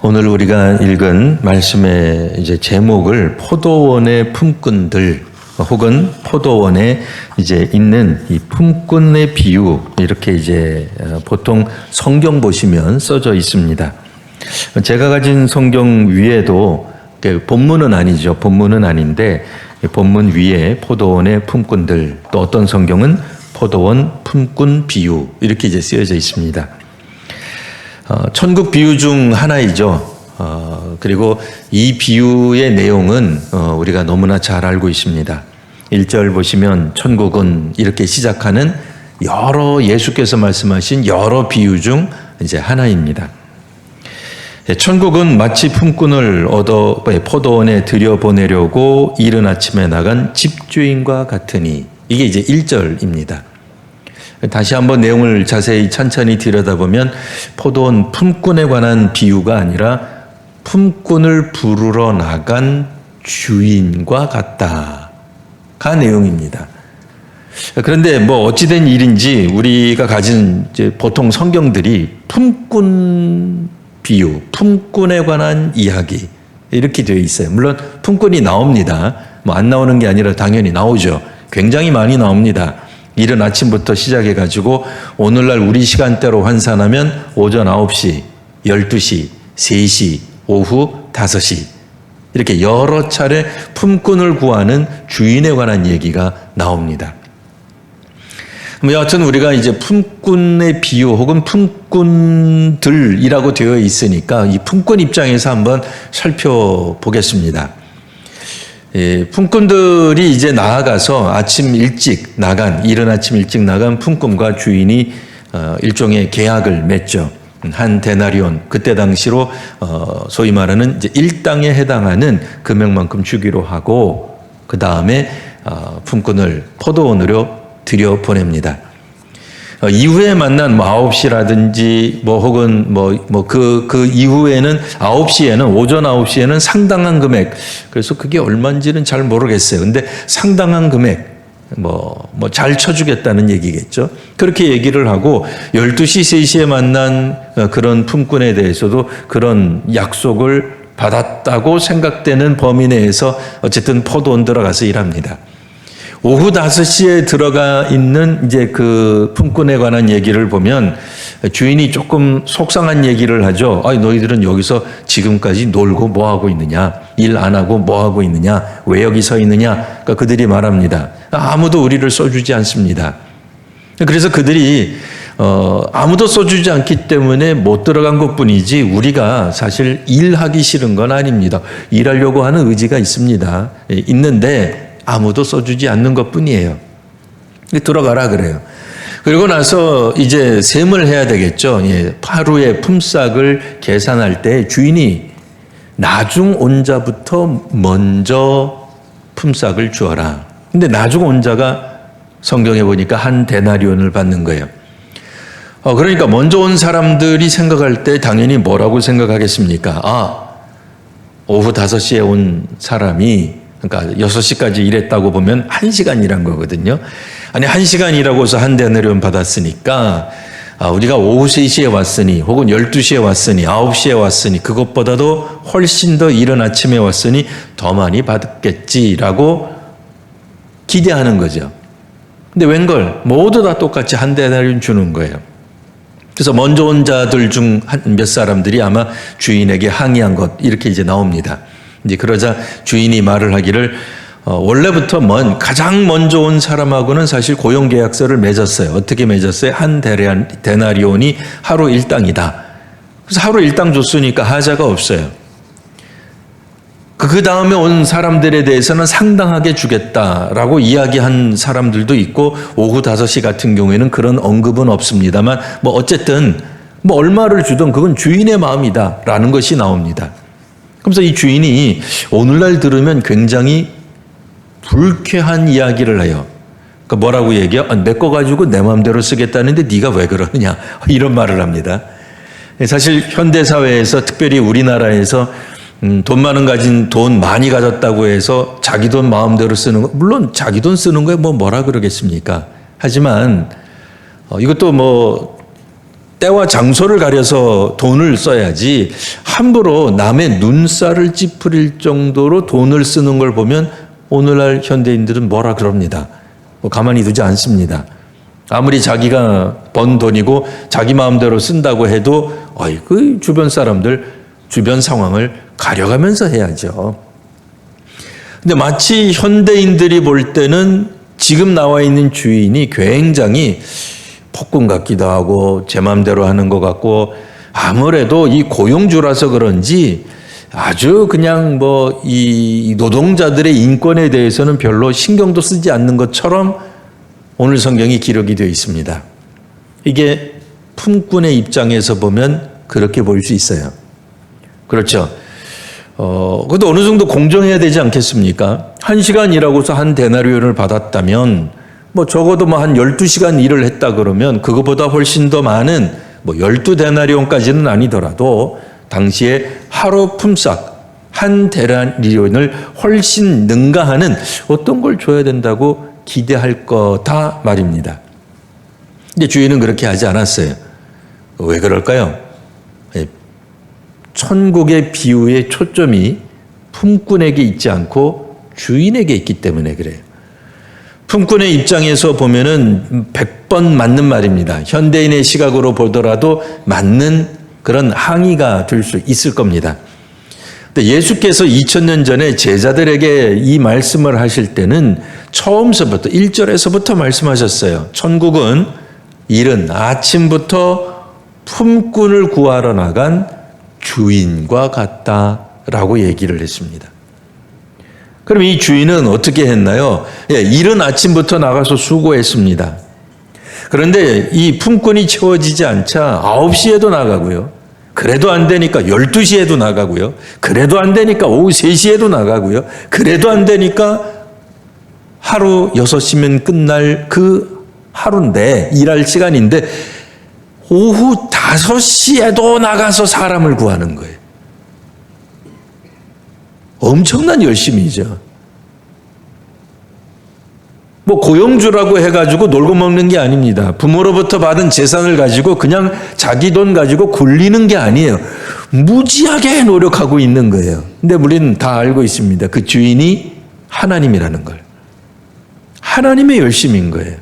오늘 우리가 읽은 말씀의 이제 제목을 포도원의 품꾼들 혹은 포도원에 이제 있는 이 품꾼의 비유 이렇게 이제 보통 성경 보시면 써져 있습니다. 제가 가진 성경 위에도 본문은 아니죠. 본문은 아닌데 본문 위에 포도원의 품꾼들 또 어떤 성경은 포도원 품꾼 비유 이렇게 이제 쓰여져 있습니다. 천국 비유 중 하나이죠. 그리고 이 비유의 내용은 우리가 너무나 잘 알고 있습니다. 1절 보시면 천국은 이렇게 시작하는 여러 예수께서 말씀하신 여러 비유 중 이제 하나입니다. 천국은 마치 품꾼을 얻어 포도원에 들여보내려고 이른 아침에 나간 집주인과 같으니 이게 이제 1절입니다. 다시 한번 내용을 자세히 천천히 들여다보면 포도원 품꾼에 관한 비유가 아니라 품꾼을 부르러 나간 주인과 같다가 내용입니다. 그런데 뭐 어찌된 일인지 우리가 가진 이제 보통 성경들이 품꾼 비유, 품꾼에 관한 이야기 이렇게 되어 있어요. 물론 품꾼이 나옵니다. 뭐 안 나오는 게 아니라 당연히 나오죠. 굉장히 많이 나옵니다. 이른 아침부터 시작해가지고 오늘날 우리 시간대로 환산하면 오전 9시, 12시, 3시, 오후 5시 이렇게 여러 차례 품꾼을 구하는 주인에 관한 얘기가 나옵니다. 여하튼 우리가 이제 품꾼의 비유 혹은 품꾼들이라고 되어 있으니까 이 품꾼 입장에서 한번 살펴보겠습니다. 품꾼들이 이제 나아가서 이른 아침 일찍 나간 품꾼과 주인이 일종의 계약을 맺죠. 한 데나리온, 그때 당시로 소위 말하는 이제 일당에 해당하는 금액만큼 주기로 하고 그 다음에 품꾼을 포도원으로 들여보냅니다. 이후에 만난 9시라든지 혹은 그 이후에는 9시에는 오전 9시에는 상당한 금액, 그래서 그게 얼마인지는 잘 모르겠어요. 근데 상당한 금액 잘 쳐주겠다는 얘기겠죠. 그렇게 얘기를 하고 12시, 3시에 만난 그런 품꾼에 대해서도 그런 약속을 받았다고 생각되는 범위 내에서 어쨌든 포도원 들어가서 일합니다. 오후 5시에 들어가 있는 이제 그 품꾼에 관한 얘기를 보면 주인이 조금 속상한 얘기를 하죠. 너희들은 여기서 지금까지 놀고 뭐 하고 있느냐? 일 안 하고 뭐 하고 있느냐? 왜 여기 서 있느냐? 그러니까 그들이 말합니다. 아무도 우리를 써주지 않습니다. 그래서 그들이 아무도 써주지 않기 때문에 못 들어간 것뿐이지 우리가 사실 일하기 싫은 건 아닙니다. 일하려고 하는 의지가 있습니다. 있는데 아무도 써주지 않는 것뿐이에요. 들어가라 그래요. 그리고 나서 이제 셈을 해야 되겠죠. 하루의 품삯을 계산할 때 주인이 나중 온 자부터 먼저 품삯을 주어라. 근데 나중 온 자가 성경에 보니까 한 데나리온을 받는 거예요. 그러니까 먼저 온 사람들이 생각할 때 당연히 뭐라고 생각하겠습니까? 오후 5시에 온 사람이 그러니까 6시까지 일했다고 보면 1시간 일한 거거든요. 아니 1시간 일하고서 한 데나리온 받았으니까 우리가 오후 3시에 왔으니 혹은 12시에 왔으니 9시에 왔으니 그것보다도 훨씬 더 이른 아침에 왔으니 더 많이 받겠지라고 기대하는 거죠. 근데 웬걸 모두 다 똑같이 한 데나리온 주는 거예요. 그래서 먼저 온 자들 중 몇 사람들이 아마 주인에게 항의한 것 이렇게 이제 나옵니다. 이제 그러자 주인이 말을 하기를 원래부터 가장 먼저 온 사람하고는 사실 고용계약서를 맺었어요. 어떻게 맺었어요? 한 데나리온이 하루 일당이다. 그래서 하루 일당 줬으니까 하자가 없어요. 그 다음에 온 사람들에 대해서는 상당하게 주겠다라고 이야기한 사람들도 있고 오후 5시 같은 경우에는 그런 언급은 없습니다만 어쨌든 얼마를 주든 그건 주인의 마음이다라는 것이 나옵니다. 그래서 이 주인이 오늘날 들으면 굉장히 불쾌한 이야기를 해요. 그러니까 뭐라고 얘기해요? 내 거 가지고 내 마음대로 쓰겠다는데 네가 왜 그러느냐 이런 말을 합니다. 사실 현대사회에서 특별히 우리나라에서 돈 많이 가졌다고 해서 자기 돈 마음대로 쓰는 거 물론 자기 돈 쓰는 거에 뭐라 그러겠습니까? 하지만 이것도 때와 장소를 가려서 돈을 써야지 함부로 남의 눈살을 찌푸릴 정도로 돈을 쓰는 걸 보면 오늘날 현대인들은 뭐라 그럽니다. 가만히 두지 않습니다. 아무리 자기가 번 돈이고 자기 마음대로 쓴다고 해도 그 주변 사람들, 주변 상황을 가려가면서 해야죠. 근데 마치 현대인들이 볼 때는 지금 나와 있는 주인이 굉장히 폭군 같기도 하고 제 마음대로 하는 것 같고 아무래도 이 고용주라서 그런지 아주 그냥 이 노동자들의 인권에 대해서는 별로 신경도 쓰지 않는 것처럼 오늘 성경이 기록이 되어 있습니다. 이게 품꾼의 입장에서 보면 그렇게 보일 수 있어요. 그렇죠. 그것도 어느 정도 공정해야 되지 않겠습니까? 1시간 일하고서 한 데나리온을 받았다면 적어도 한 12시간 일을 했다 그러면 그거보다 훨씬 더 많은 12데나리온까지는 아니더라도 당시에 하루 품삯 한 데나리온을 훨씬 능가하는 어떤 걸 줘야 된다고 기대할 거다 말입니다. 근데 주인은 그렇게 하지 않았어요. 왜 그럴까요? 천국의 비유의 초점이 품꾼에게 있지 않고 주인에게 있기 때문에 그래요. 품꾼의 입장에서 보면은 100번 맞는 말입니다. 현대인의 시각으로 보더라도 맞는 그런 항의가 될 수 있을 겁니다. 근데 예수께서 2000년 전에 제자들에게 이 말씀을 하실 때는 처음서부터 1절에서부터 말씀하셨어요. 천국은 이른 아침부터 품꾼을 구하러 나간 주인과 같다라고 얘기를 했습니다. 그럼 이 주인은 어떻게 했나요? 이른 아침부터 나가서 수고했습니다. 그런데 이 품꾼이 채워지지 않자 9시에도 나가고요. 그래도 안 되니까 12시에도 나가고요. 그래도 안 되니까 오후 3시에도 나가고요. 그래도 안 되니까 하루 6시면 끝날 그 하루인데, 일할 시간인데 오후 5시에도 나가서 사람을 구하는 거예요. 엄청난 열심이죠. 고용주라고 해가지고 놀고 먹는 게 아닙니다. 부모로부터 받은 재산을 가지고 그냥 자기 돈 가지고 굴리는 게 아니에요. 무지하게 노력하고 있는 거예요. 근데 우리는 다 알고 있습니다. 그 주인이 하나님이라는 걸. 하나님의 열심인 거예요.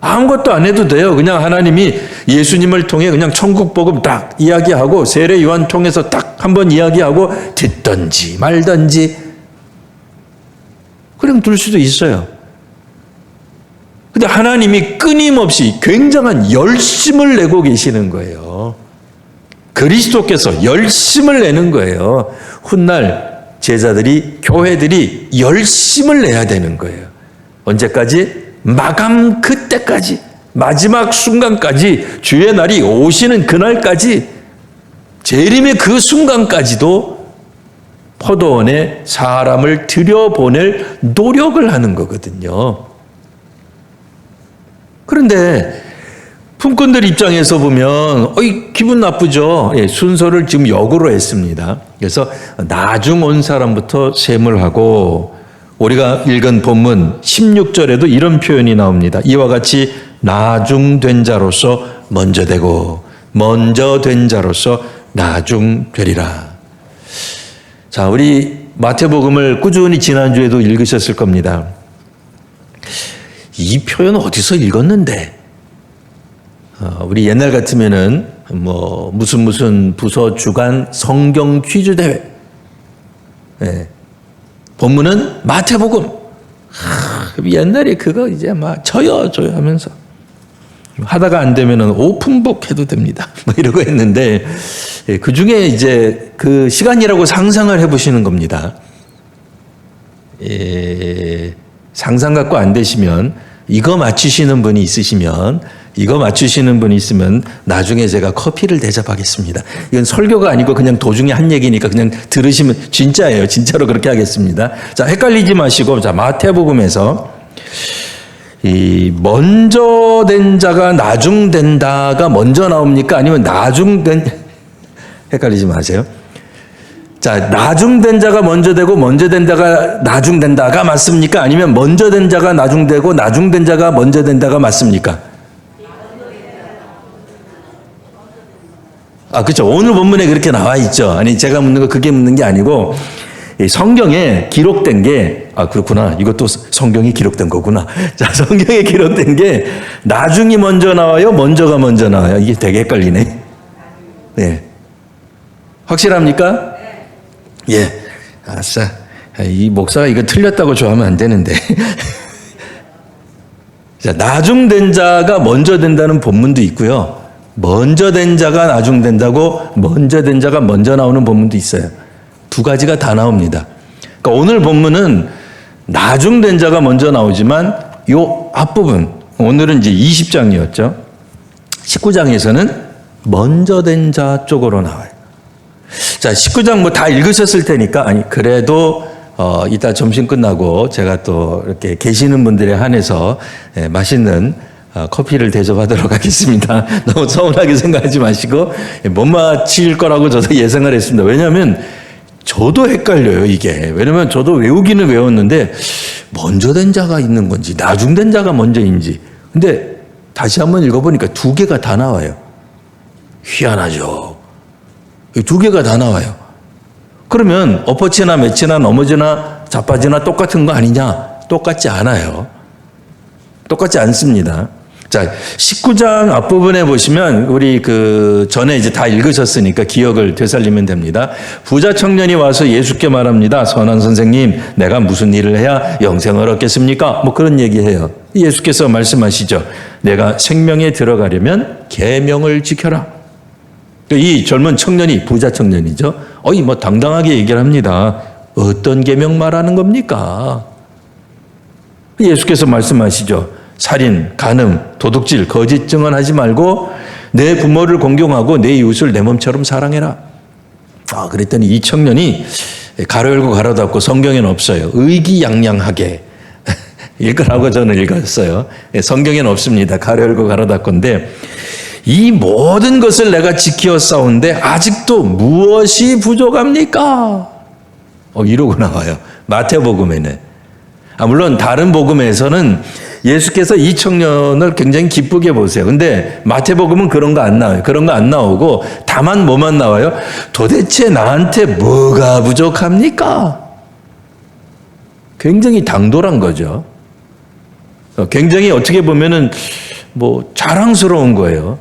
아무것도 안 해도 돼요. 그냥 하나님이 예수님을 통해 그냥 천국 복음 딱 이야기하고 세례 요한 통해서 딱 한번 이야기하고 듣든지 말든지 그냥 둘 수도 있어요. 근데 하나님이 끊임없이 굉장한 열심을 내고 계시는 거예요. 그리스도께서 열심을 내는 거예요. 훗날 제자들이, 교회들이 열심을 내야 되는 거예요. 언제까지? 마감 그때까지, 마지막 순간까지, 주의 날이 오시는 그날까지, 재림의 그 순간까지도 포도원에 사람을 들여보낼 노력을 하는 거거든요. 그런데 품꾼들 입장에서 보면 기분 나쁘죠. 순서를 지금 역으로 했습니다. 그래서 나중 온 사람부터 셈을 하고, 우리가 읽은 본문 16절에도 이런 표현이 나옵니다. 이와 같이 나중된 자로서 먼저 되고 먼저 된 자로서 나중되리라. 자, 우리 마태복음을 꾸준히 지난주에도 읽으셨을 겁니다. 이 표현 어디서 읽었는데? 우리 옛날 같으면은 무슨 부서 주간 성경 퀴즈 대회. 본문은 마태복음. 옛날에 그거 이제 저요 하면서 하다가 안 되면은 오픈북 해도 됩니다. 이러고 했는데, 그 중에 이제 그 시간이라고 상상을 해보시는 겁니다. 상상 갖고 안 되시면 이거 맞추시는 분이 있으시면, 이거 맞추시는 분이 있으면 나중에 제가 커피를 대접하겠습니다. 이건 설교가 아니고 그냥 도중에 한 얘기니까 그냥 들으시면, 진짜예요. 진짜로 그렇게 하겠습니다. 자, 헷갈리지 마시고, 자, 마태복음에서 이 먼저 된 자가 나중된다가 먼저 나옵니까? 아니면 나중된, 헷갈리지 마세요. 자, 나중된 자가 먼저 되고 먼저 된 자가 나중된다가 맞습니까? 아니면 먼저 된 자가 나중되고 나중된 자가 먼저 된다가 맞습니까? 그렇죠. 오늘 본문에 그렇게 나와 있죠. 아니, 제가 묻는 거 그게 묻는 게 아니고, 이 성경에 기록된 게, 그렇구나. 이것도 성경에 기록된 거구나. 자, 성경에 기록된 게, 나중이 먼저 나와요? 먼저가 먼저 나와요? 이게 되게 헷갈리네. 네. 확실합니까? 예. 아싸. 이 목사가 이거 틀렸다고 좋아하면 안 되는데. 자, 나중된 자가 먼저 된다는 본문도 있고요. 먼저 된 자가 나중된다고 먼저 된 자가 먼저 나오는 본문도 있어요. 두 가지가 다 나옵니다. 그러니까 오늘 본문은 나중된 자가 먼저 나오지만 요 앞부분, 오늘은 이제 20장이었죠. 19장에서는 먼저 된 자 쪽으로 나와요. 자, 19장 뭐 다 읽으셨을 테니까, 그래도 이따 점심 끝나고 제가 또 이렇게 계시는 분들에 한해서 맛있는 커피를 대접하도록 하겠습니다. 너무 서운하게 생각하지 마시고 못 맞힐 거라고 저도 예상을 했습니다. 왜냐하면 저도 헷갈려요, 이게. 왜냐하면 저도 외우기는 외웠는데 먼저 된 자가 있는 건지 나중된 자가 먼저인지. 근데 다시 한번 읽어보니까 두 개가 다 나와요. 희한하죠. 두 개가 다 나와요. 그러면 엎어치나 매치나 넘어지나 자빠지나 똑같은 거 아니냐? 똑같지 않아요. 똑같지 않습니다. 자, 19장 앞부분에 보시면 우리 전에 이제 다 읽으셨으니까 기억을 되살리면 됩니다. 부자 청년이 와서 예수께 말합니다. 선한 선생님, 내가 무슨 일을 해야 영생을 얻겠습니까? 뭐 그런 얘기해요. 예수께서 말씀하시죠. 내가 생명에 들어가려면 계명을 지켜라. 이 젊은 청년이 부자 청년이죠. 뭐 당당하게 얘기를 합니다. 어떤 계명 말하는 겁니까? 예수께서 말씀하시죠. 살인, 간음, 도둑질, 거짓 증언하지 말고 내 부모를 공경하고 내 이웃을 내 몸처럼 사랑해라. 그랬더니 이 청년이 가로 열고 가로 닫고 성경에는 없어요. 의기양양하게 읽으라고 저는 읽었어요. 성경에는 없습니다. 가로 열고 가로 닫고인데 이 모든 것을 내가 지켜 싸운데 아직도 무엇이 부족합니까? 이러고 나와요. 마태복음에는. 물론 다른 복음에서는 예수께서 이 청년을 굉장히 기쁘게 보세요. 근데 마태복음은 그런 거 안 나와요. 그런 거 안 나오고 다만 뭐만 나와요? 도대체 나한테 뭐가 부족합니까? 굉장히 당돌한 거죠. 굉장히 어떻게 보면은 자랑스러운 거예요.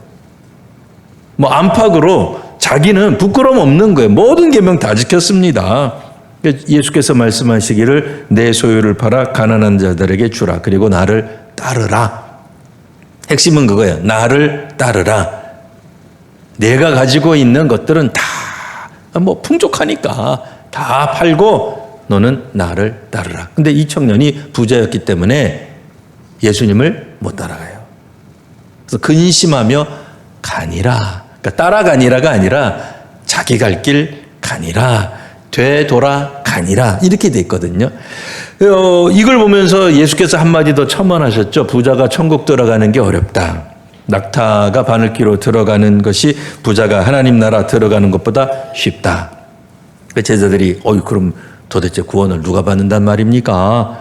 안팎으로 자기는 부끄러움 없는 거예요. 모든 계명 다 지켰습니다. 예수께서 말씀하시기를 내 소유를 팔아 가난한 자들에게 주라. 그리고 나를 따르라. 핵심은 그거예요. 나를 따르라. 내가 가지고 있는 것들은 다 풍족하니까 다 팔고 너는 나를 따르라. 근데 이 청년이 부자였기 때문에 예수님을 못 따라가요. 그래서 근심하며 가니라. 그러니까 따라가니라가 아니라 자기 갈 길 가니라. 되돌아가니라 이렇게 돼 있거든요. 이걸 보면서 예수께서 한마디 더 첨언하셨죠. 부자가 천국 들어가는 게 어렵다. 낙타가 바늘귀로 들어가는 것이 부자가 하나님 나라 들어가는 것보다 쉽다. 제자들이 그럼 도대체 구원을 누가 받는단 말입니까?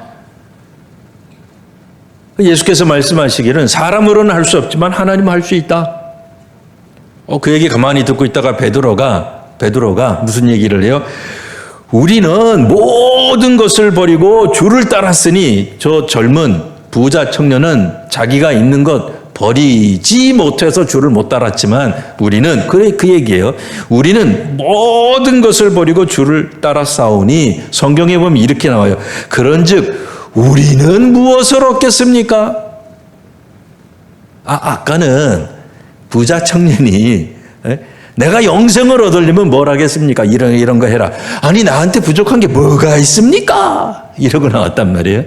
예수께서 말씀하시기를 사람으로는 할 수 없지만 하나님은 할 수 있다. 그 얘기 가만히 듣고 있다가 베드로가 무슨 얘기를 해요? 우리는 모든 것을 버리고 주를 따랐으니 저 젊은 부자 청년은 자기가 있는 것 버리지 못해서 주를 못 따랐지만 우리는 그 얘기예요. 우리는 모든 것을 버리고 주를 따라 싸우니 성경에 보면 이렇게 나와요. 그런즉 우리는 무엇을 얻겠습니까? 아까는 부자 청년이 내가 영생을 얻으려면 뭘 하겠습니까? 이런 거 해라. 아니 나한테 부족한 게 뭐가 있습니까? 이러고 나왔단 말이에요.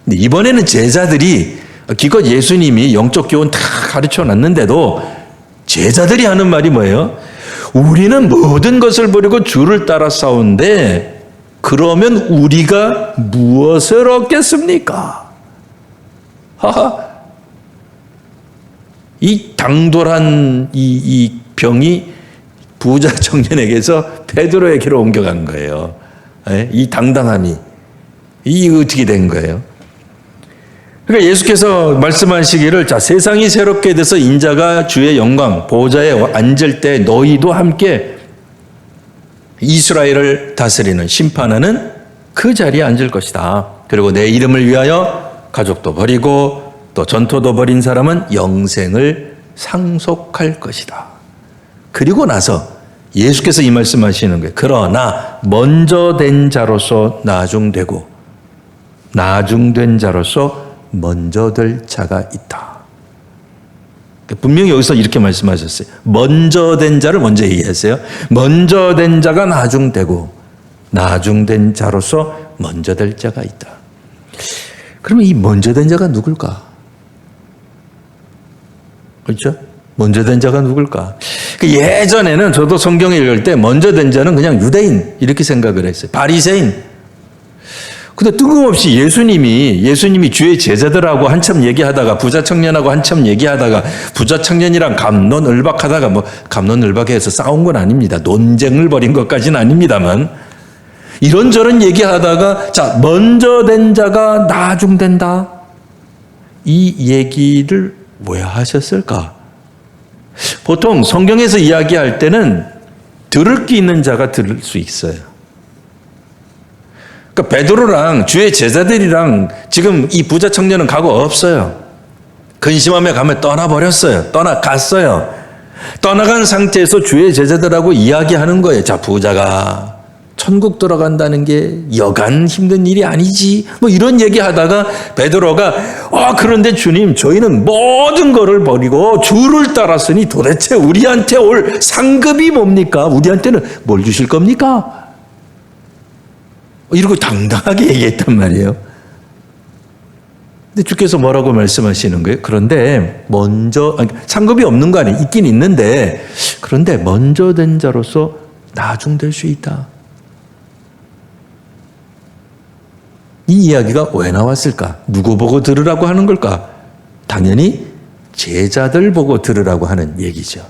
근데 이번에는 제자들이 기껏 예수님이 영적 교훈 다 가르쳐 놨는데도 제자들이 하는 말이 뭐예요? 우리는 모든 것을 버리고 주를 따라 싸운데 그러면 우리가 무엇을 얻겠습니까? 이 당돌한 이 병이 부자 청년에게서 베드로에게로 옮겨간 거예요. 이 당당함이. 이 어떻게 된 거예요? 그러니까 예수께서 말씀하시기를 자 세상이 새롭게 돼서 인자가 주의 영광 보좌에 앉을 때 너희도 함께 이스라엘을 다스리는 심판하는 그 자리에 앉을 것이다. 그리고 내 이름을 위하여 가족도 버리고 또 전토도 버린 사람은 영생을 상속할 것이다. 그리고 나서 예수께서 이 말씀하시는 거예요. 그러나 먼저 된 자로서 나중되고 나중된 자로서 먼저 될 자가 있다. 분명히 여기서 이렇게 말씀하셨어요. 먼저 된 자를 먼저 얘기했어요. 먼저 된 자가 나중되고 나중된 자로서 먼저 될 자가 있다. 그러면 이 먼저 된 자가 누굴까? 그렇죠? 먼저 된 자가 누굴까? 예전에는 저도 성경을 읽을 때 먼저 된 자는 그냥 유대인 이렇게 생각을 했어요. 바리새인. 근데 뜬금없이 예수님이 주의 제자들하고 한참 얘기하다가 부자 청년하고 한참 얘기하다가 부자 청년이랑 갑론을박하다가 갑론을박해서 싸운 건 아닙니다. 논쟁을 벌인 것까지는 아닙니다만 이런저런 얘기하다가 자 먼저 된 자가 나중된다. 이 얘기를 왜 하셨을까? 보통 성경에서 이야기할 때는 들을 게 있는 자가 들을 수 있어요. 그러니까 베드로랑 주의 제자들이랑 지금 이 부자 청년은 가고 없어요. 근심하며 가면 떠나버렸어요. 떠나갔어요. 떠나간 상태에서 주의 제자들하고 이야기하는 거예요. 자, 부자가 천국 들어간다는 게 여간 힘든 일이 아니지. 이런 얘기하다가 베드로가 그런데 주님 저희는 모든 거를 버리고 주를 따랐으니 도대체 우리한테 올 상급이 뭡니까? 우리한테는 뭘 주실 겁니까? 이러고 당당하게 얘기했단 말이에요. 근데 주께서 뭐라고 말씀하시는 거예요? 그런데 먼저 상급이 없는 거 아니에요. 있긴 있는데 그런데 먼저 된 자로서 나중될 수 있다. 이 이야기가 왜 나왔을까? 누구 보고 들으라고 하는 걸까? 당연히 제자들 보고 들으라고 하는 얘기죠.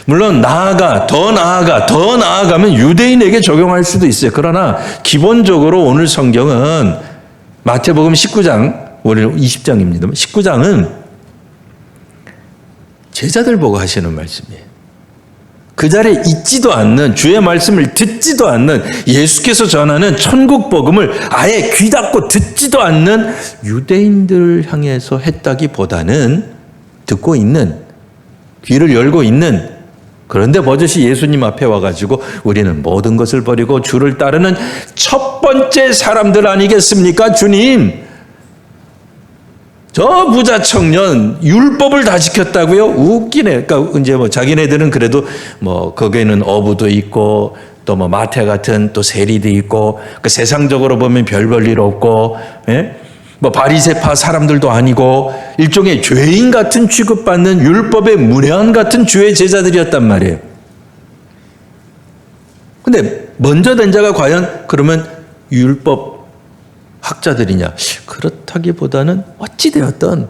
물론 더 나아가면 유대인에게 적용할 수도 있어요. 그러나 기본적으로 오늘 성경은 마태복음 19장, 오늘 20장입니다. 19장은 제자들 보고 하시는 말씀이에요. 그 자리에 있지도 않는 주의 말씀을 듣지도 않는 예수께서 전하는 천국 복음을 아예 귀 닫고 듣지도 않는 유대인들을 향해서 했다기보다는 듣고 있는 귀를 열고 있는 그런데 버젓이 예수님 앞에 와가지고 우리는 모든 것을 버리고 주를 따르는 첫 번째 사람들 아니겠습니까? 주님 저 부자 청년 율법을 다 지켰다고요? 웃기네. 그러니까 이제 자기네들은 그래도 거기에는 어부도 있고 또 마태 같은 또 세리도 있고 그 세상적으로 보면 별 볼 일 없고 바리새파 사람들도 아니고 일종의 죄인 같은 취급받는 율법의 문외한 같은 주의 제자들이었단 말이에요. 근데 먼저 된 자가 과연 그러면 율법 학자들이냐? 그렇다기보다는 어찌되었든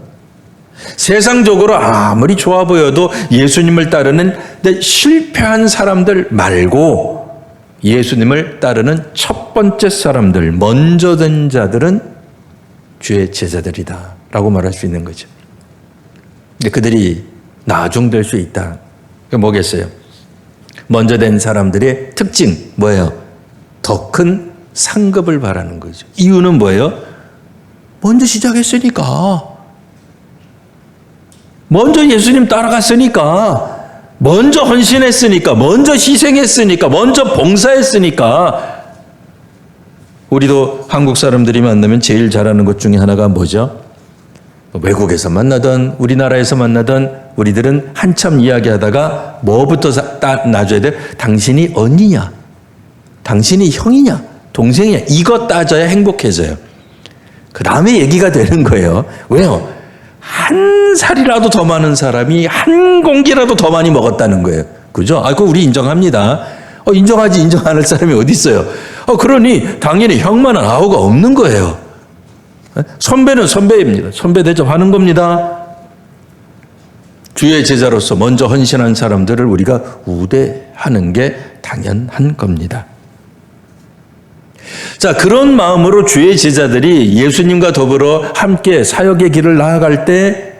세상적으로 아무리 좋아 보여도 예수님을 따르는 실패한 사람들 말고 예수님을 따르는 첫 번째 사람들, 먼저 된 자들은 주의 제자들이다 라고 말할 수 있는 거죠. 근데 그들이 나중될 수 있다. 그게 뭐겠어요? 먼저 된 사람들의 특징 뭐예요? 더 큰 상급을 바라는 거죠. 이유는 뭐예요? 먼저 시작했으니까. 먼저 예수님 따라갔으니까. 먼저 헌신했으니까. 먼저 희생했으니까. 먼저 봉사했으니까. 우리도 한국 사람들이 만나면 제일 잘하는 것 중에 하나가 뭐죠? 외국에서 만나던 우리나라에서 만나던 우리들은 한참 이야기하다가 뭐부터 놔줘야 돼? 당신이 언니냐? 당신이 형이냐? 동생이냐? 이거 따져야 행복해져요. 그 다음에 얘기가 되는 거예요. 왜요? 한 살이라도 더 많은 사람이 한 공기라도 더 많이 먹었다는 거예요. 그죠? 그거 우리 인정합니다. 인정하지 인정 안 할 사람이 어디 있어요? 그러니 당연히 형만한 아우가 없는 거예요. 선배는 선배입니다. 선배 대접하는 겁니다. 주의 제자로서 먼저 헌신한 사람들을 우리가 우대하는 게 당연한 겁니다. 자, 그런 마음으로 주의 제자들이 예수님과 더불어 함께 사역의 길을 나아갈 때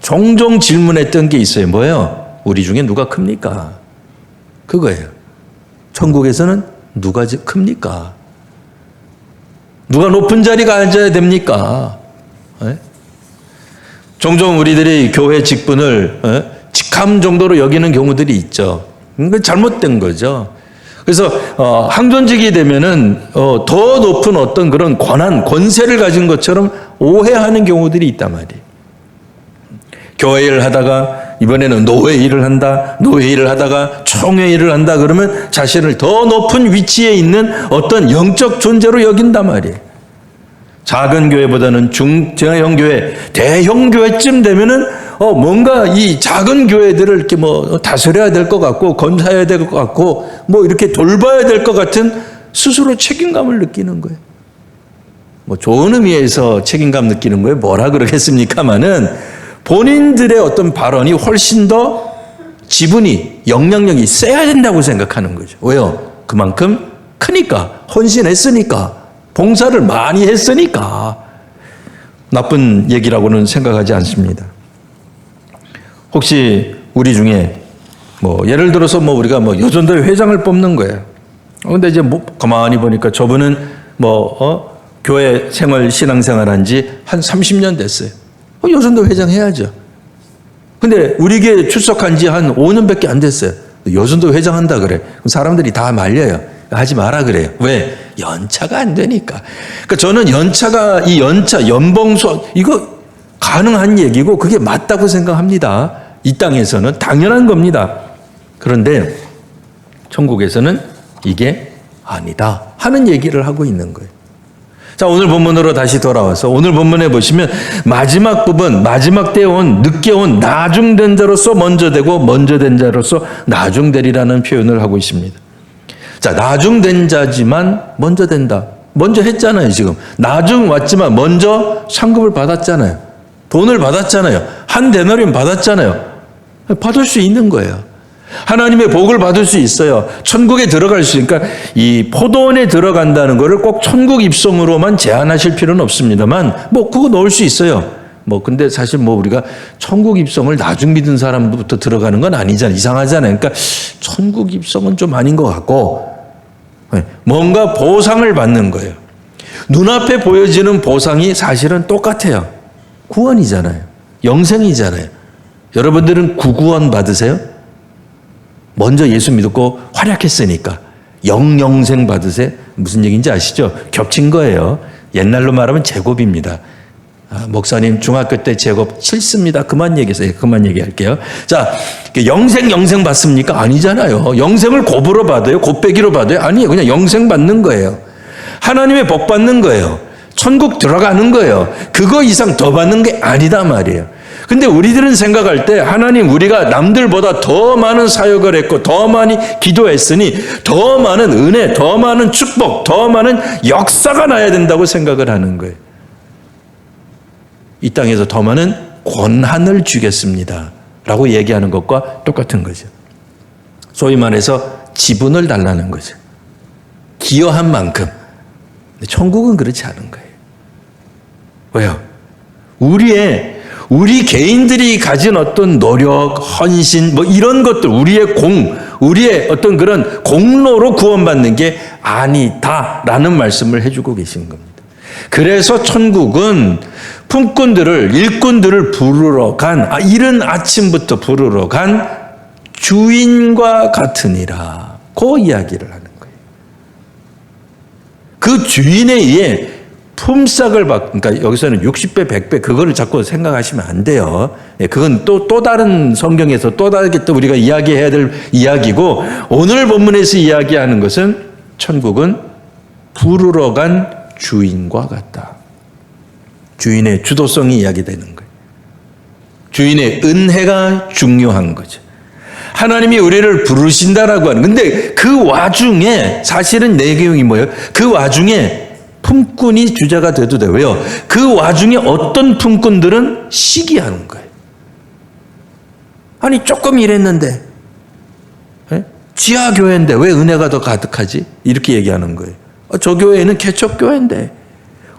종종 질문했던 게 있어요. 뭐예요? 우리 중에 누가 큽니까? 그거예요. 천국에서는 누가 큽니까? 누가 높은 자리가 앉아야 됩니까? 네? 종종 우리들이 교회 직분을 직함 정도로 여기는 경우들이 있죠. 그건 잘못된 거죠. 그래서 항존직이 되면은 더 높은 어떤 그런 권한, 권세를 가진 것처럼 오해하는 경우들이 있단 말이에요. 교회 일을 하다가 이번에는 노회 일을 한다, 노회 일을 하다가 총회 일을 한다 그러면 자신을 더 높은 위치에 있는 어떤 영적 존재로 여긴단 말이에요. 작은 교회보다는 중형 교회, 대형 교회쯤 되면은 뭔가 이 작은 교회들을 이렇게 뭐 다스려야 될 것 같고 건사해야 될 것 같고 뭐 이렇게 돌봐야 될 것 같은 스스로 책임감을 느끼는 거예요. 뭐 좋은 의미에서 책임감 느끼는 거에 뭐라 그러겠습니까마는 본인들의 어떤 발언이 훨씬 더 지분이 영향력이 세야 된다고 생각하는 거죠. 왜요? 그만큼 크니까, 헌신했으니까, 봉사를 많이 했으니까. 나쁜 얘기라고는 생각하지 않습니다. 혹시 우리 중에 뭐 예를 들어서 뭐 우리가 뭐 여전도회 회장을 뽑는 거예요. 근데 이제 뭐 가만히 보니까 저분은 뭐 교회 생활 신앙생활 한 지 한 30년 됐어요. 여전도회 회장 해야죠. 근데 우리 교회 출석한 지 한 5년밖에 안 됐어요. 여전도회 회장 한다 그래. 그럼 사람들이 다 말려요. 하지 마라 그래요. 왜? 연차가 안 되니까. 그러니까 저는 이 연차, 연봉수 이거 가능한 얘기고 그게 맞다고 생각합니다. 이 땅에서는 당연한 겁니다. 그런데 천국에서는 이게 아니다 하는 얘기를 하고 있는 거예요. 자, 오늘 본문으로 다시 돌아와서 오늘 본문에 보시면 마지막 부분, 마지막 때에 늦게 온 나중된 자로서 먼저 되고 먼저 된 자로서 나중되리라는 표현을 하고 있습니다. 자, 나중된 자지만 먼저 된다. 먼저 했잖아요, 지금. 나중 왔지만 먼저 상급을 받았잖아요. 돈을 받았잖아요. 한 데나리온 받았잖아요. 받을 수 있는 거예요. 하나님의 복을 받을 수 있어요. 천국에 들어갈 수 있으니까 이 포도원에 들어간다는 것을 꼭 천국 입성으로만 제한하실 필요는 없습니다만 뭐 그거 넣을 수 있어요. 뭐 근데 사실 뭐 우리가 천국 입성을 나중 믿은 사람부터 들어가는 건 아니잖아요. 이상하잖아요. 그러니까 천국 입성은 좀 아닌 것 같고 뭔가 보상을 받는 거예요. 눈앞에 보여지는 보상이 사실은 똑같아요. 구원이잖아요. 영생이잖아요. 여러분들은 구구원 받으세요? 먼저 예수 믿고 활약했으니까 영영생 받으세요? 무슨 얘기인지 아시죠? 겹친 거예요. 옛날로 말하면 제곱입니다. 목사님 중학교 때 제곱 싫습니다. 그만 얘기하세요. 그만 얘기할게요. 자, 영생 받습니까? 아니잖아요. 영생을 곱으로 받아요? 곱빼기로 받아요? 아니에요. 그냥 영생 받는 거예요. 하나님의 복 받는 거예요. 천국 들어가는 거예요. 그거 이상 더 받는 게 아니다 말이에요. 근데 우리들은 생각할 때 하나님 우리가 남들보다 더 많은 사역을 했고 더 많이 기도했으니 더 많은 은혜, 더 많은 축복, 더 많은 역사가 나야 된다고 생각을 하는 거예요. 이 땅에서 더 많은 권한을 주겠습니다 라고 얘기하는 것과 똑같은 거죠. 소위 말해서 지분을 달라는 거죠. 기여한 만큼. 근데 천국은 그렇지 않은 거예요. 왜요? 우리 개인들이 가진 어떤 노력, 헌신, 뭐 이런 것들, 우리의 어떤 그런 공로로 구원받는 게 아니다라는 말씀을 해주고 계신 겁니다. 그래서 천국은 일꾼들을 부르러 이른 아침부터 부르러 간 주인과 같으니라. 그 이야기를 하는 거예요. 그 주인에 의해 품삯을 그러니까 여기서는 60배, 100배, 그거를 자꾸 생각하시면 안 돼요. 그건 또 다른 성경에서 또 다르게 또 우리가 이야기해야 될 이야기고, 오늘 본문에서 이야기하는 것은 천국은 부르러 간 주인과 같다. 주인의 주도성이 이야기되는 거예요. 주인의 은혜가 중요한 거죠. 하나님이 우리를 부르신다라고 하는. 근데 그 와중에 사실은 내용이 뭐예요? 그 와중에 품꾼이 주자가 돼도 돼요. 왜요? 그 와중에 어떤 품꾼들은 시기하는 거예요. 아니 조금 일했는데 지하교회인데 왜 은혜가 더 가득하지? 이렇게 얘기하는 거예요. 저 교회는 개척교회인데,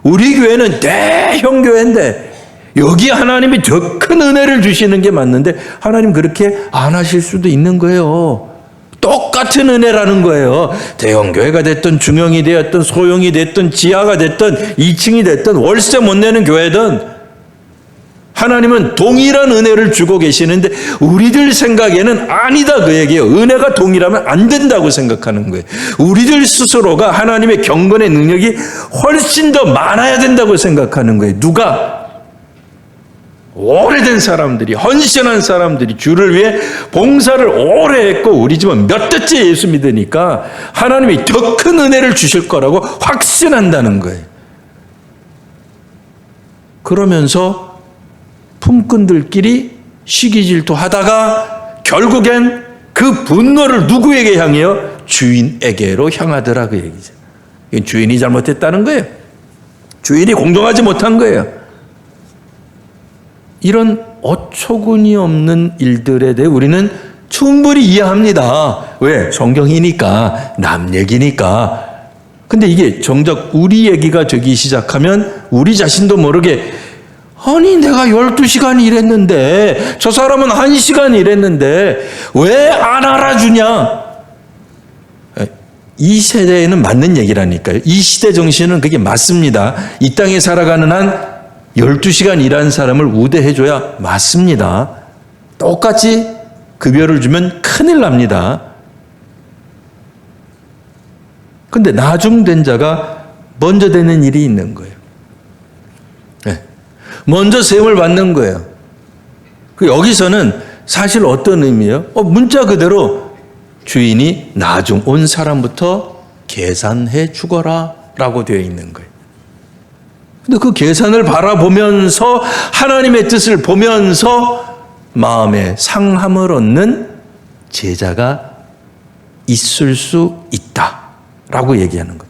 우리 교회는 대형 교회인데, 여기 하나님이 더 큰 은혜를 주시는 게 맞는데 하나님 그렇게 안 하실 수도 있는 거예요. 똑같은 은혜라는 거예요. 대형 교회가 됐든 중형이 되었든 소형이 됐든 지하가 됐든 2층이 됐든 월세 못 내는 교회든 하나님은 동일한 은혜를 주고 계시는데 우리들 생각에는 아니다 그 얘기예요. 은혜가 동일하면 안 된다고 생각하는 거예요. 우리들 스스로가 하나님의 경건의 능력이 훨씬 더 많아야 된다고 생각하는 거예요. 누가? 오래된 사람들이, 헌신한 사람들이 주를 위해 봉사를 오래 했고 우리 집은 몇 대째 예수 믿으니까 하나님이 더 큰 은혜를 주실 거라고 확신한다는 거예요. 그러면서 품꾼들끼리 시기질투 하다가 결국엔 그 분노를 누구에게 향해요? 주인에게로 향하더라 그 얘기죠. 주인이 잘못했다는 거예요. 주인이 공정하지 못한 거예요. 이런 어처구니 없는 일들에 대해 우리는 충분히 이해합니다. 왜? 성경이니까, 남 얘기니까. 근데 이게 정작 우리 얘기가 되기 시작하면 우리 자신도 모르게 아니 내가 12시간 일했는데 저 사람은 1시간 일했는데 왜 안 알아주냐? 이 세대에는 맞는 얘기라니까요. 이 시대 정신은 그게 맞습니다. 이 땅에 살아가는 한 12시간 일한 사람을 우대해줘야 맞습니다. 똑같이 급여를 주면 큰일 납니다. 근데 나중된 자가 먼저 되는 일이 있는 거예요. 네. 먼저 세움을 받는 거예요. 여기서는 사실 어떤 의미예요? 문자 그대로 주인이 나중 온 사람부터 계산해 주거라 라고 되어 있는 거예요. 근데 그 계산을 바라보면서 하나님의 뜻을 보면서 마음의 상함을 얻는 제자가 있을 수 있다라고 얘기하는 겁니다.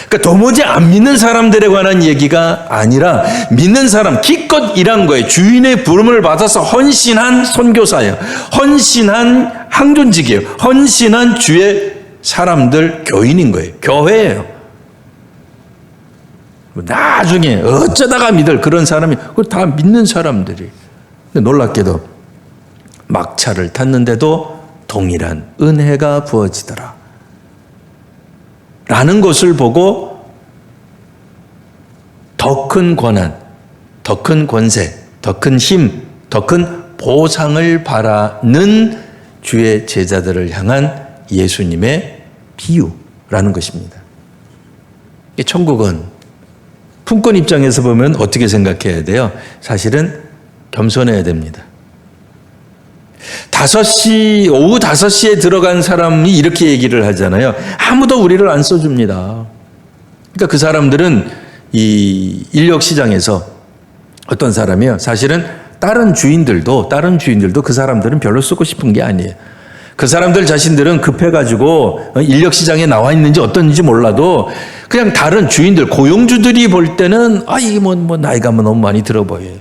그러니까 도무지 안 믿는 사람들에 관한 얘기가 아니라 믿는 사람 기껏 일한 거예요. 주인의 부름을 받아서 헌신한 선교사예요. 헌신한 항존직이에요. 헌신한 주의 사람들 교인인 거예요. 교회예요. 나중에 어쩌다가 믿을 그런 사람이 그걸 다 믿는 사람들이. 근데 놀랍게도 막차를 탔는데도 동일한 은혜가 부어지더라 라는 것을 보고 더 큰 권한, 더 큰 권세, 더 큰 힘, 더 큰 보상을 바라는 주의 제자들을 향한 예수님의 비유라는 것입니다. 천국은 품꾼 입장에서 보면 어떻게 생각해야 돼요? 사실은 겸손해야 됩니다. 오후 5시에 들어간 사람이 이렇게 얘기를 하잖아요. 아무도 우리를 안 써줍니다. 그러니까 그 사람들은 이 인력시장에서 어떤 사람이에요? 사실은 다른 주인들도 그 사람들은 별로 쓰고 싶은 게 아니에요. 그 사람들 자신들은 급해가지고 인력시장에 나와 있는지 어떤지 몰라도 그냥 다른 주인들, 고용주들이 볼 때는 이게 뭐 나이가 너무 많이 들어 보여요.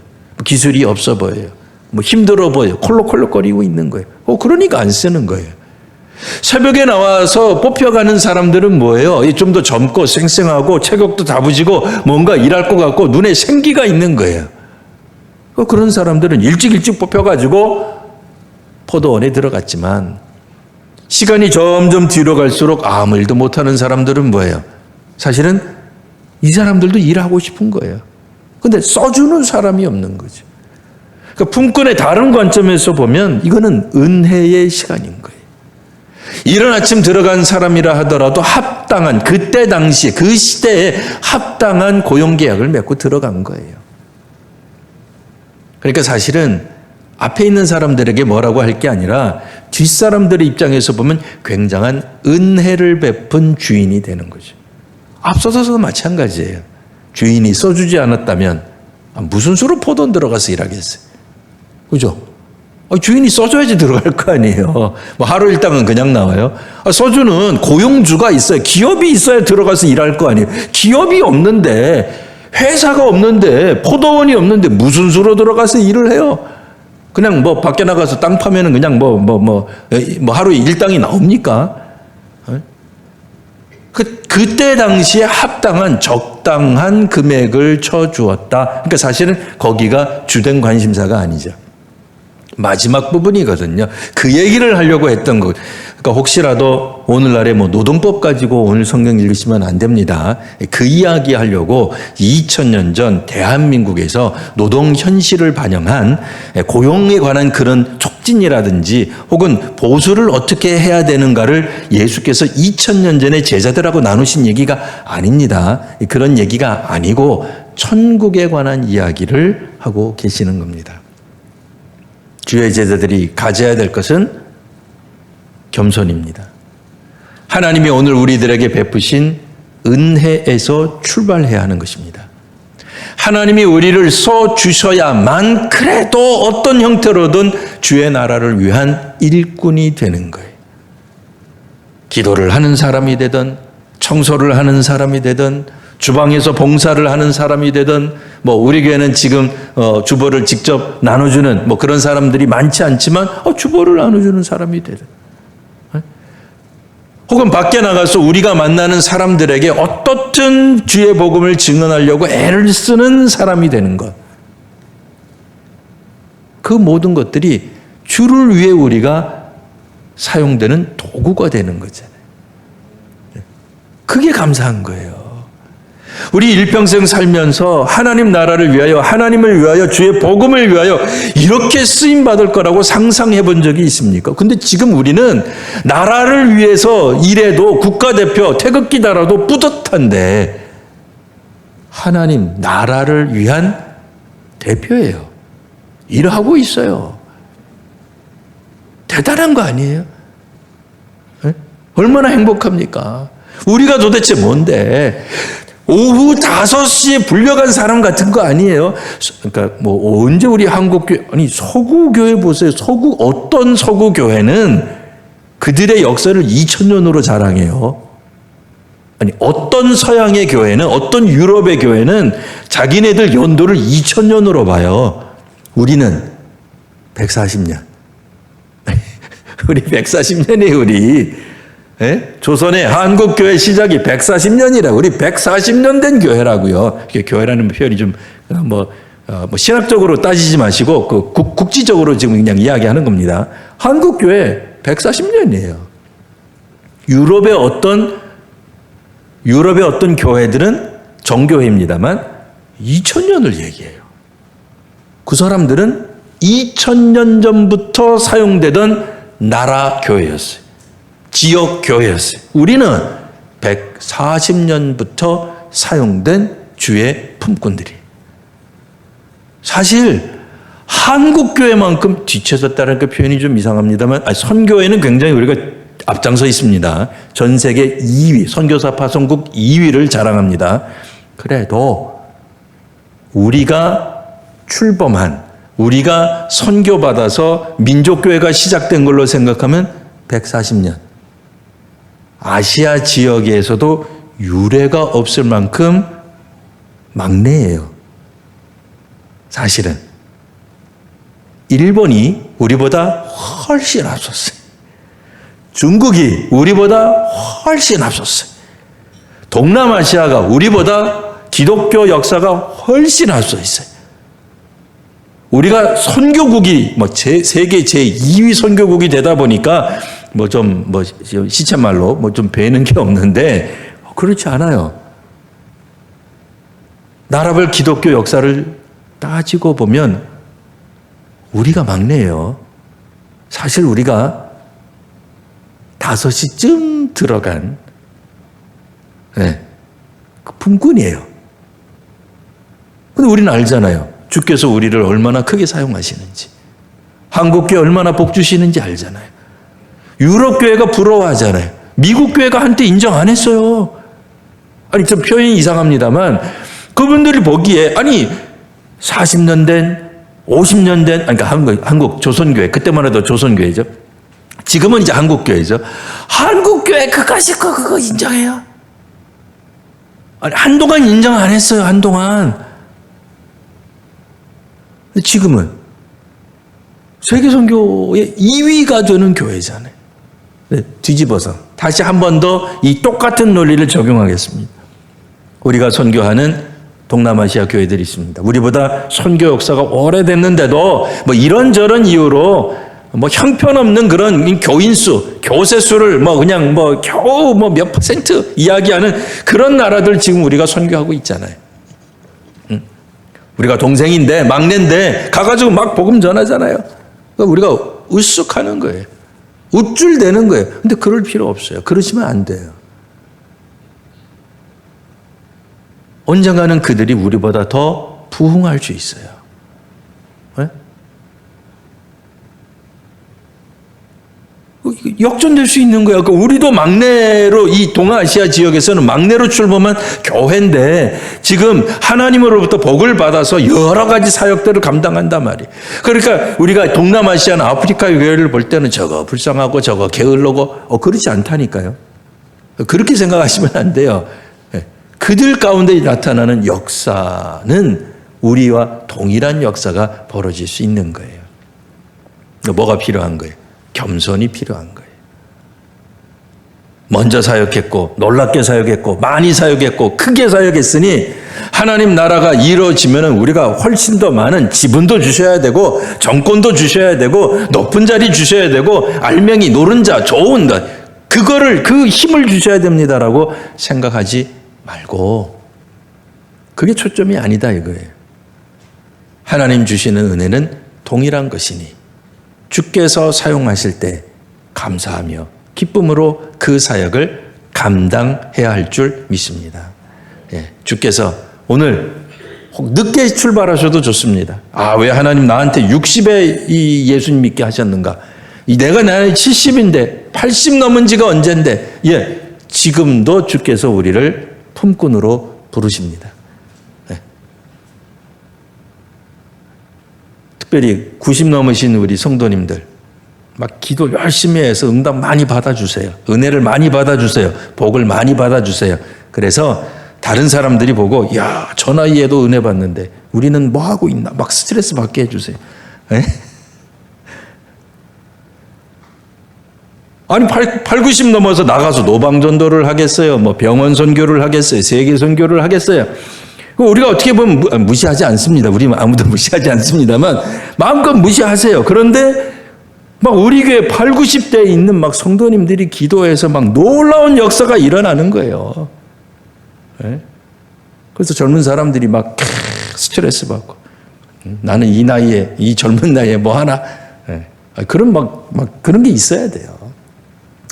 기술이 없어 보여요. 힘들어 보여요. 콜록콜록거리고 있는 거예요. 그러니까 안 쓰는 거예요. 새벽에 나와서 뽑혀가는 사람들은 뭐예요? 좀 더 젊고 쌩쌩하고 체격도 다부지고 뭔가 일할 것 같고 눈에 생기가 있는 거예요. 그런 사람들은 일찍 뽑혀가지고 포도원에 들어갔지만 시간이 점점 뒤로 갈수록 아무 일도 못하는 사람들은 뭐예요? 사실은 이 사람들도 일하고 싶은 거예요. 근데 써주는 사람이 없는 거죠. 그러니까 품꾼의 다른 관점에서 보면 이거는 은혜의 시간인 거예요. 이른 아침 들어간 사람이라 하더라도 합당한 그때 당시 그 시대에 합당한 고용계약을 맺고 들어간 거예요. 그러니까 사실은 앞에 있는 사람들에게 뭐라고 할 게 아니라 뒷사람들의 입장에서 보면 굉장한 은혜를 베푼 주인이 되는 거죠. 앞서서도 마찬가지예요. 주인이 써주지 않았다면 무슨 수로 포도원 들어가서 일하겠어요. 그죠? 주인이 써줘야지 들어갈 거 아니에요. 하루 일당은 그냥 나와요. 써주는 고용주가 있어요. 기업이 있어야 들어가서 일할 거 아니에요. 기업이 없는데, 회사가 없는데, 포도원이 없는데 무슨 수로 들어가서 일을 해요? 그냥 밖에 나가서 땅 파면은 그냥 하루에 일당이 나옵니까? 그때 당시에 합당한 적당한 금액을 쳐주었다. 그러니까 사실은 거기가 주된 관심사가 아니죠. 마지막 부분이거든요. 그 얘기를 하려고 했던 것. 그러니까 혹시라도 오늘날에 노동법 가지고 오늘 성경 읽으시면 안 됩니다. 그 이야기 하려고 2000년 전 대한민국에서 노동 현실을 반영한 고용에 관한 그런 촉진이라든지 혹은 보수를 어떻게 해야 되는가를 예수께서 2000년 전에 제자들하고 나누신 얘기가 아닙니다. 그런 얘기가 아니고 천국에 관한 이야기를 하고 계시는 겁니다. 주의 제자들이 가져야 될 것은 겸손입니다. 하나님이 오늘 우리들에게 베푸신 은혜에서 출발해야 하는 것입니다. 하나님이 우리를 써 주셔야만 그래도 어떤 형태로든 주의 나라를 위한 일꾼이 되는 거예요. 기도를 하는 사람이 되든 청소를 하는 사람이 되든 주방에서 봉사를 하는 사람이 되든 우리 교회는 지금 주보를 직접 나눠주는 그런 사람들이 많지 않지만 주보를 나눠주는 사람이 되든 혹은 밖에 나가서 우리가 만나는 사람들에게 어떻든 주의 복음을 증언하려고 애를 쓰는 사람이 되는 것. 그 모든 것들이 주를 위해 우리가 사용되는 도구가 되는 거잖아요. 그게 감사한 거예요. 우리 일평생 살면서 하나님 나라를 위하여, 하나님을 위하여, 주의 복음을 위하여 이렇게 쓰임받을 거라고 상상해 본 적이 있습니까? 근데 지금 우리는 나라를 위해서 일해도 국가대표 태극기 달아도 뿌듯한데 하나님 나라를 위한 대표예요. 일하고 있어요. 대단한 거 아니에요? 네? 얼마나 행복합니까? 우리가 도대체 뭔데? 오후 5시에 불려간 사람 같은 거 아니에요? 그러니까 언제 우리 한국교회, 서구교회 보세요. 어떤 서구교회는 그들의 역사를 2000년으로 자랑해요. 어떤 서양의 교회는, 어떤 유럽의 교회는 자기네들 연도를 2000년으로 봐요. 우리는 140년. 우리 140년이에요, 우리. 조선의 한국교회 시작이 140년이라 우리 140년 된 교회라고요. 교회라는 표현이 좀 신학적으로 따지지 마시고 국지적으로 지금 그냥 이야기하는 겁니다. 한국교회 140년이에요. 유럽의 어떤 교회들은 정교회입니다만 2000년을 얘기해요. 그 사람들은 2000년 전부터 사용되던 나라 교회였어요. 지역 교회였어요. 우리는 140년부터 사용된 주의 품꾼들이. 사실 한국교회만큼 뒤쳐졌다는 그 표현이 좀 이상합니다만 선교회는 굉장히 우리가 앞장서 있습니다. 전 세계 2위, 선교사 파송국 2위를 자랑합니다. 그래도 우리가 출범한, 우리가 선교받아서 민족교회가 시작된 걸로 생각하면 140년. 아시아 지역에서도 유례가 없을 만큼 막내예요. 사실은. 일본이 우리보다 훨씬 앞섰어요. 중국이 우리보다 훨씬 앞섰어요. 동남아시아가 우리보다 기독교 역사가 훨씬 앞서 있어요. 우리가 선교국이 세계 제2위 선교국이 되다 보니까 시쳇말로 좀 배는 게 없는데 그렇지 않아요. 나라별 기독교 역사를 따지고 보면 우리가 막내예요. 사실 우리가 5시쯤 들어간 그 품꾼이에요. 근데 우리는 알잖아요. 주께서 우리를 얼마나 크게 사용하시는지, 한국교회 얼마나 복 주시는지 알잖아요. 유럽교회가 부러워하잖아요. 미국교회가 한때 인정 안 했어요. 좀 표현이 이상합니다만 그분들이 보기에 40년 된, 50년 된, 그러니까 한국 조선교회, 그때만 해도 조선교회죠. 지금은 이제 한국교회죠. 한국교회 그거 인정해요? 한동안 인정 안 했어요, 한동안. 근데 지금은 세계선교의 2위가 되는 교회잖아요. 뒤집어서. 다시 한 번 더 이 똑같은 논리를 적용하겠습니다. 우리가 선교하는 동남아시아 교회들이 있습니다. 우리보다 선교 역사가 오래됐는데도 뭐 이런저런 이유로 뭐 형편없는 그런 교인 수, 교세 수를 뭐 그냥 뭐 겨우 뭐 몇 % 이야기하는 그런 나라들 지금 우리가 선교하고 있잖아요. 우리가 동생인데 막내인데 가가지고 막 복음 전하잖아요. 그러니까 우리가 으쓱하는 거예요. 우쭐대는 거예요. 근데 그럴 필요 없어요. 그러시면 안 돼요. 언젠가는 그들이 우리보다 더 부흥할 수 있어요. 네? 역전될 수 있는 거야. 그러니까 우리도 막내로 이 동아시아 지역에서는 막내로 출범한 교회인데 지금 하나님으로부터 복을 받아서 여러 가지 사역들을 감당한단 말이에요. 그러니까 우리가 동남아시아나 아프리카 교회를 볼 때는 저거 불쌍하고 저거 게을르고 그렇지 않다니까요. 그렇게 생각하시면 안 돼요. 그들 가운데 나타나는 역사는 우리와 동일한 역사가 벌어질 수 있는 거예요. 뭐가 필요한 거예요? 겸손이 필요한 거예요. 먼저 사역했고 놀랍게 사역했고 많이 사역했고 크게 사역했으니 하나님 나라가 이루어지면 우리가 훨씬 더 많은 지분도 주셔야 되고 정권도 주셔야 되고 높은 자리 주셔야 되고 알맹이 노른자 좋은 것 그거를 그 힘을 주셔야 됩니다라고 생각하지 말고 그게 초점이 아니다 이거예요. 하나님 주시는 은혜는 동일한 것이니 주께서 사용하실 때 감사하며 기쁨으로 그 사역을 감당해야 할 줄 믿습니다. 주께서 오늘 늦게 출발하셔도 좋습니다. 왜 하나님 나한테 60에 이 예수님 믿게 하셨는가? 내가 나이 70인데 80 넘은 지가 언젠데 지금도 주께서 우리를 품꾼으로 부르십니다. 특별히 90 넘으신 우리 성도님들 막 기도 열심히 해서 응답 많이 받아주세요. 은혜를 많이 받아주세요. 복을 많이 받아주세요. 그래서 다른 사람들이 보고 저 나이에도 은혜 받는데 우리는 뭐 하고 있나 막 스트레스 받게 해주세요. 아니 90 넘어서 나가서 노방전도를 하겠어요? 뭐 병원 선교를 하겠어요? 세계 선교를 하겠어요? 우리가 어떻게 보면 무시하지 않습니다. 우리 아무도 무시하지 않습니다만 마음껏 무시하세요. 그런데 막 우리 교회 80, 90대에 있는 막 성도님들이 기도해서 막 놀라운 역사가 일어나는 거예요. 그래서 젊은 사람들이 막 스트레스 받고 나는 이 나이에 이 젊은 나이에 뭐 하나 그런 막 그런 게 있어야 돼요.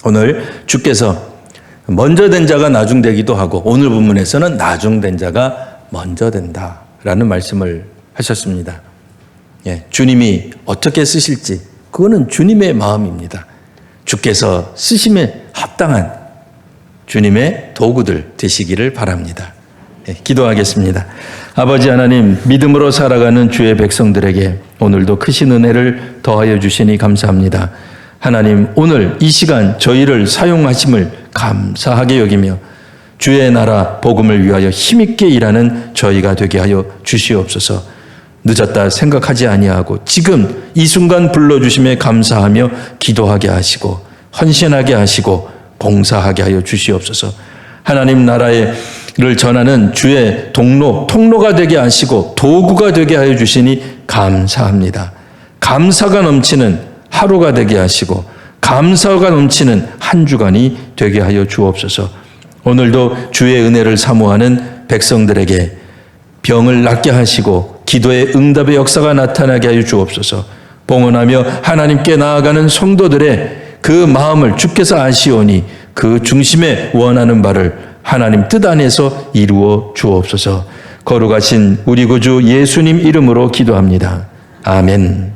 오늘 주께서 먼저 된 자가 나중되기도 하고 오늘 본문에서는 나중된 자가 먼저 된다라는 말씀을 하셨습니다. 주님이 어떻게 쓰실지 그거는 주님의 마음입니다. 주께서 쓰심에 합당한 주님의 도구들 되시기를 바랍니다. 기도하겠습니다. 아버지 하나님, 믿음으로 살아가는 주의 백성들에게 오늘도 크신 은혜를 더하여 주시니 감사합니다. 하나님, 오늘 이 시간 저희를 사용하심을 감사하게 여기며 주의 나라 복음을 위하여 힘있게 일하는 저희가 되게 하여 주시옵소서. 늦었다 생각하지 아니하고 지금 이 순간 불러주심에 감사하며 기도하게 하시고 헌신하게 하시고 봉사하게 하여 주시옵소서. 하나님 나라를 전하는 주의 통로가 되게 하시고 도구가 되게 하여 주시니 감사합니다. 감사가 넘치는 하루가 되게 하시고 감사가 넘치는 한 주간이 되게 하여 주옵소서. 오늘도 주의 은혜를 사모하는 백성들에게 병을 낫게 하시고 기도의 응답의 역사가 나타나게 하여 주옵소서. 봉헌하며 하나님께 나아가는 성도들의 그 마음을 주께서 아시오니 그 중심에 원하는 바를 하나님 뜻 안에서 이루어 주옵소서. 거룩하신 우리 구주 예수님 이름으로 기도합니다. 아멘.